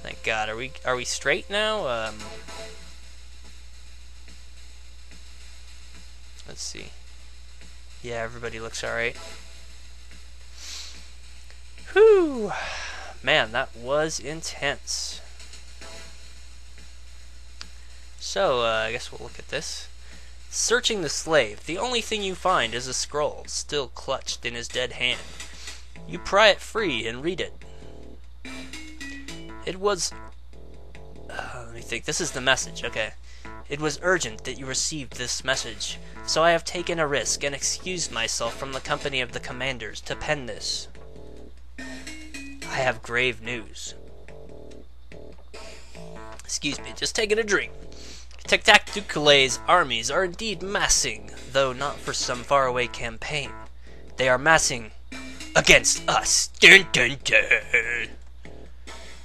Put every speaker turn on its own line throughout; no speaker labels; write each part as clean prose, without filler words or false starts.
Thank God. Are we straight now? Let's see. Yeah, everybody looks alright. Whew! Man, that was intense. So, I guess we'll look at this. Searching the slave, the only thing you find is a scroll, still clutched in his dead hand. You pry it free and read it. It was... let me think. This is the message, okay. It was urgent that you received this message, so I have taken a risk and excused myself from the company of the commanders to pen this. I have grave news. Excuse me, just taking a drink. Tacticale's armies are indeed massing, though not for some faraway campaign. They are massing against us. Dun, dun, dun.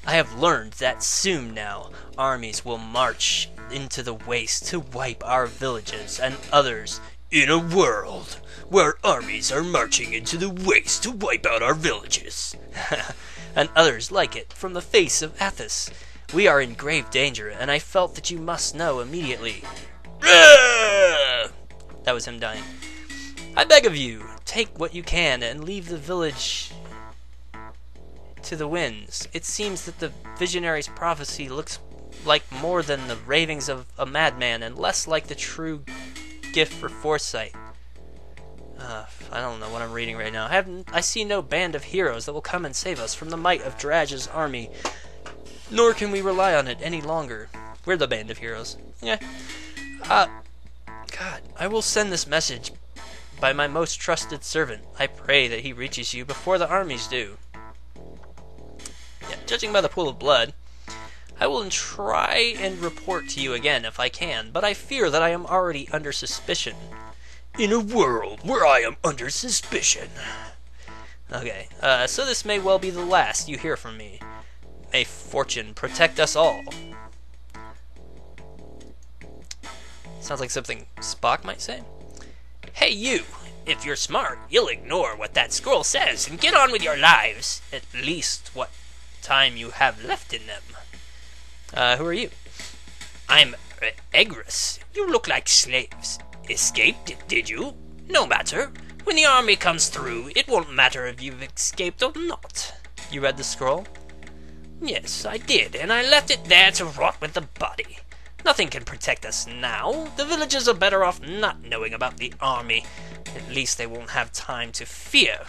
I have learned that soon now, armies will march into the waste to wipe our villages and others. In a world where armies are marching into the waste to wipe out our villages, and others like it from the face of Athos, we are in grave danger, and I felt that you must know immediately. That was him dying. I beg of you, take what you can and leave the village to the winds. It seems that the visionary's prophecy looks like more than the ravings of a madman and less like the true gift for foresight. I don't know what I'm reading right now. I see no band of heroes that will come and save us from the might of Drage's army, nor can we rely on it any longer. We're the band of heroes. Yeah. God, I will send this message by my most trusted servant. I pray that he reaches you before the armies do. Yeah, judging by the pool of blood, I will try and report to you again if I can, but I fear that I am already under suspicion. In a world where I am under suspicion. Okay, so this may well be the last you hear from me. May fortune protect us all. Sounds like something Spock might say. Hey you! If you're smart, you'll ignore what that scroll says and get on with your lives. At least what time you have left in them. Who are you? I'm Egris. You look like slaves. Escaped, did you? No matter. When the army comes through, it won't matter if you've escaped or not. You read the scroll? Yes, I did, and I left it there to rot with the body. Nothing can protect us now. The villagers are better off not knowing about the army. At least they won't have time to fear.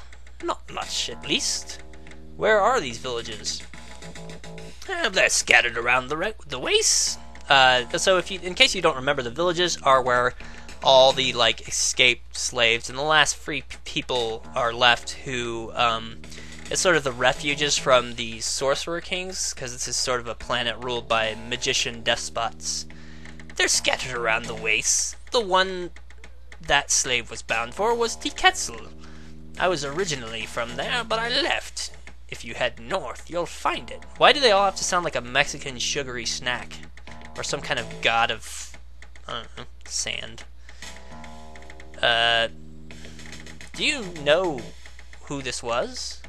Not much, at least. Where are these villages? They're scattered around the waste. So in case you don't remember, the villages are where all the escaped slaves and the last free people are left, who it's sort of the refuges from the sorcerer kings, because this is sort of a planet ruled by magician despots. They're scattered around the wastes. The one that slave was bound for was Tiketzel. I was originally from there, but I left. If you head north, you'll find it. Why do they all have to sound like a Mexican sugary snack? Or some kind of god of, I don't know, sand. Do you know who this was?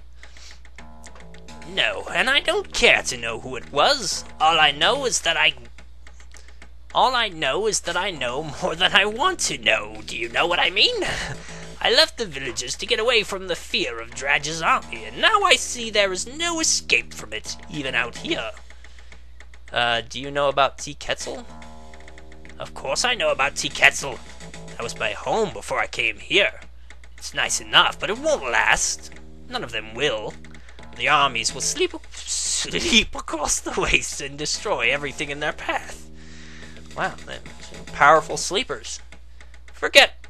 No, and I don't care to know who it was. All I know is that I know more than I want to know. Do you know what I mean? I left the villages to get away from the fear of Drage's army, and now I see there is no escape from it, even out here. Do you know about Tiketzel? Of course I know about Tiketzel. That was my home before I came here. It's nice enough, but it won't last. None of them will. The armies will sleep across the waste and destroy everything in their path. Wow, they're powerful sleepers. Forget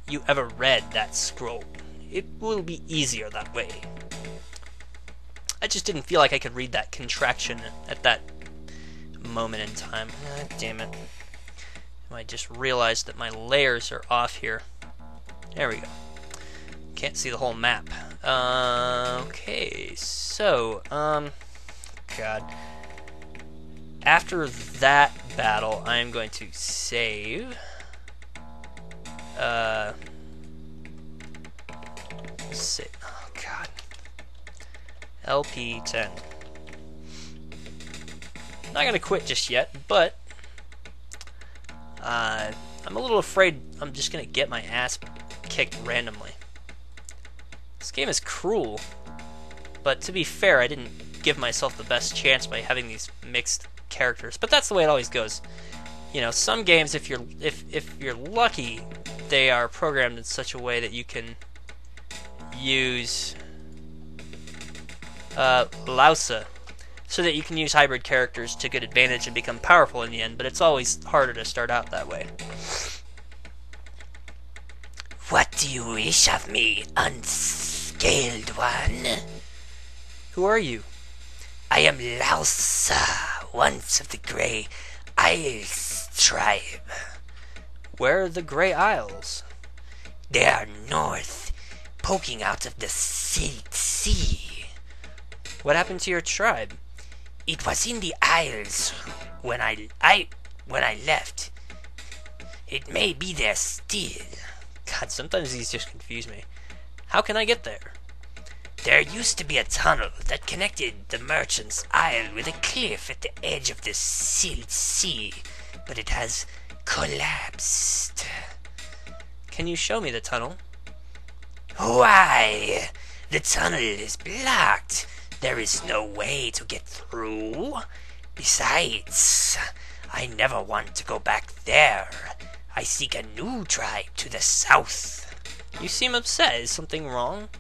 you ever read that scroll. It will be easier that way. I just didn't feel like I could read that contraction at that moment in time. Damn it. I just realized that my layers are off here. There we go. Can't see the whole map. Okay, so, God. After that battle, I'm going to save. Oh, God. LP10. Not gonna quit just yet, but I'm a little afraid I'm just gonna get my ass kicked randomly. This game is cruel, but to be fair, I didn't give myself the best chance by having these mixed characters. But that's the way it always goes. You know, some games, if you're lucky, they are programmed in such a way that you can use Lausa, so that you can use hybrid characters to good advantage and become powerful in the end, but it's always harder to start out that way.
What do you wish of me, unscaled one?
Who are you?
I am Lausa, once of the Grey Isles tribe.
Where are the Grey Isles?
They are north, poking out of the Silt Sea.
What happened to your tribe?
It was in the Isles when I left. It may be there still.
God, sometimes these just confuse me. How can I get there?
There used to be a tunnel that connected the Merchant's Isle with a cliff at the edge of the Silt Sea, but it has collapsed.
Can you show me the tunnel?
Why? The tunnel is blocked. There is no way to get through. Besides, I never want to go back there. I seek a new tribe to the south.
You seem upset. Is something wrong?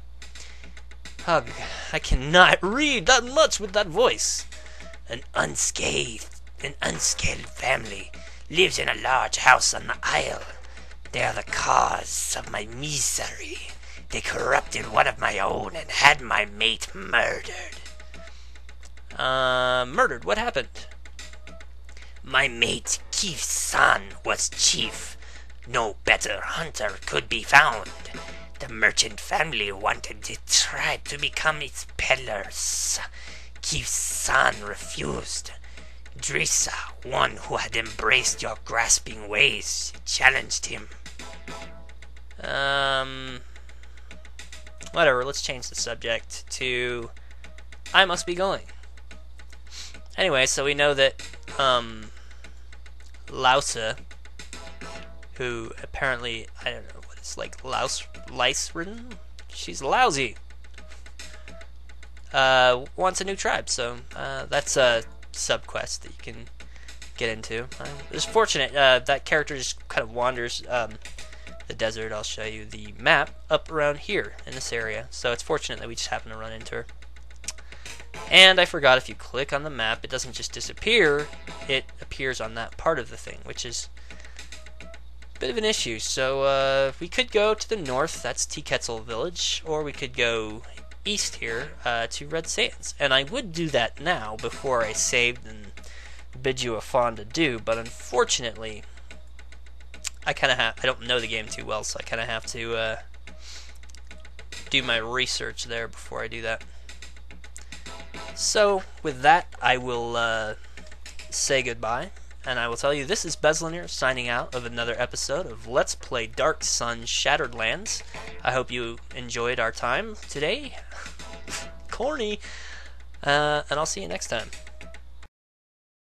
Ugh, I cannot read that much with that voice.
An unscathed family lives in a large house on the isle. They are the cause of my misery. They corrupted one of my own and had my mate murdered.
Murdered? What happened?
My mate, Keith's son, was chief. No better hunter could be found. The merchant family wanted the tribe to become its peddlers. Keith's son refused. Drissa, one who had embraced your grasping ways, challenged him.
Whatever, let's change the subject to I must be going. Anyway, so we know that Lausa, who apparently, I don't know what it's like, lice-ridden? She's lousy. Wants a new tribe, so that's a subquest that you can get into. It's fortunate, that character just kind of wanders the desert. I'll show you the map up around here in this area, so it's fortunate that we just happen to run into her. And I forgot, if you click on the map, it doesn't just disappear, it appears on that part of the thing, which is a bit of an issue. So we could go to the north, that's Tiketzel Village, or we could go east here to Red Sands. And I would do that now before I saved and bid you a fond adieu, but unfortunately I don't know the game too well, so I kind of have to do my research there before I do that. So, with that, I will say goodbye, and I will tell you this is Bezlinir signing out of another episode of Let's Play Dark Sun Shattered Lands. I hope you enjoyed our time today. Corny. And I'll see you next time.